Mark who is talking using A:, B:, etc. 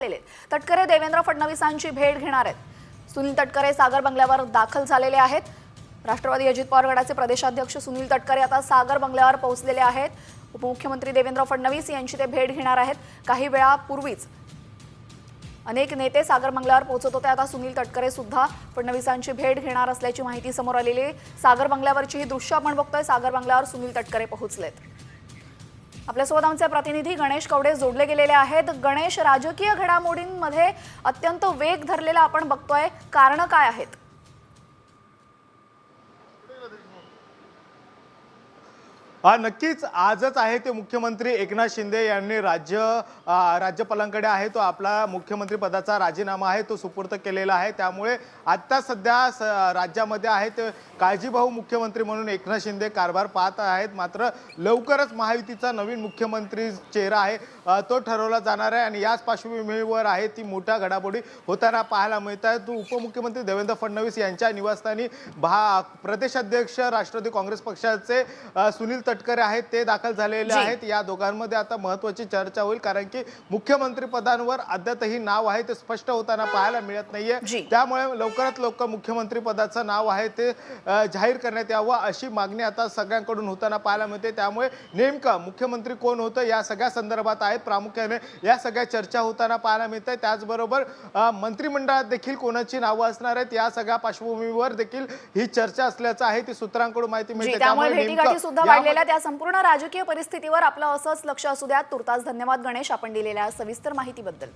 A: तटकरे देवेंद्र फडणवीसांची भेट घेणार आहेत। सुनील तटकरे सागर बंगल्यावर दाखल झालेले आहेत। राष्ट्रवादी अजित पवार गटाचे प्रदेशाध्यक्ष सुनील तटकरे आता सागर बंगल्यावर पोहोचलेले आहेत। उपमुख्यमंत्री देवेंद्र फडणवीस यांची ते भेट घेणार आहेत। काही वेळापूर्वीच अनेक नेते सागर बंगल्यावर पोहोचत होते। आता सुनील तटकरे सुद्धा फडणवीसांची भेट घेणार असल्याची माहिती समोर आलेली आहे। सागर बंगल्यावरची ही दृश्य आपण बघतोय। सागर बंगल्यावर सुनील तटकरे पोहोचलेत। आपल्यासोबत आमचे प्रतिनिधी गणेश कवडे जोडले गेलेले आहेत। गणेश, राजकीय घडामोडींमध्ये अत्यंत वेग धरलेला आपण बघतोय, कारण काय आहेत?
B: नक्कीच आजच आहे ते मुख्यमंत्री एकनाथ शिंदे यांनी राज्यपालांकडे आहे तो आपला मुख्यमंत्री पदाचा राजीनामा आहे तो सुपूर्द केलेला आहे। त्यामुळे आता सध्या राज्यामध्ये आहे ते काळजीभाऊ मुख्यमंत्री म्हणून एकनाथ शिंदे कारभार पाहत आहेत। मात्र लवकरच महायुतीचा नवीन मुख्यमंत्री चेहरा आहे तो ठरवला जाणार आहे आणि याच पार्श्वभूमीवर आहे ती मोठ्या घडामोडी होताना पाहायला मिळत आहेत। उपमुख्यमंत्री देवेंद्र फडणवीस यांच्या निवासस्थानी प्रदेशाध्यक्ष राष्ट्रवादी काँग्रेस पक्षाचे सुनील तटकरे आहेत ते दाखल झालेले आहेत। या दोघांमध्ये आता महत्त्वाची चर्चा होईल, कारण की मुख्यमंत्री पदांवर अद्यापही नाव आहे ते स्पष्ट होताना पाहायला मिळत नाहीये। त्यामुळे लवकरात लवकर मुख्यमंत्री पदाचं नाव आहे ते जाहीर करण्यात यावं अशी मागणी आता सगळ्यांकडून होताना पाहायला मिळते। त्यामुळे नेमकं मुख्यमंत्री कोण होतं या सगळ्या संदर्भात आहे प्रामुख्याने या सगळ्या चर्चा होताना पाहायला मिळते। त्याचबरोबर मंत्रिमंडळात देखील कोणाची नावं असणार आहेत या सगळ्या पार्श्वभूमीवर देखील ही चर्चा असल्याचं आहे ती सूत्रांकडून माहिती मिळते।
A: त्यामुळे त्या संपूर्ण राजकीय परिस्थितीवर आपलं असंच लक्ष असू द्या। तुर्तास धन्यवाद गणेश, आपण दिलेल्या सविस्तर माहितीबद्दल।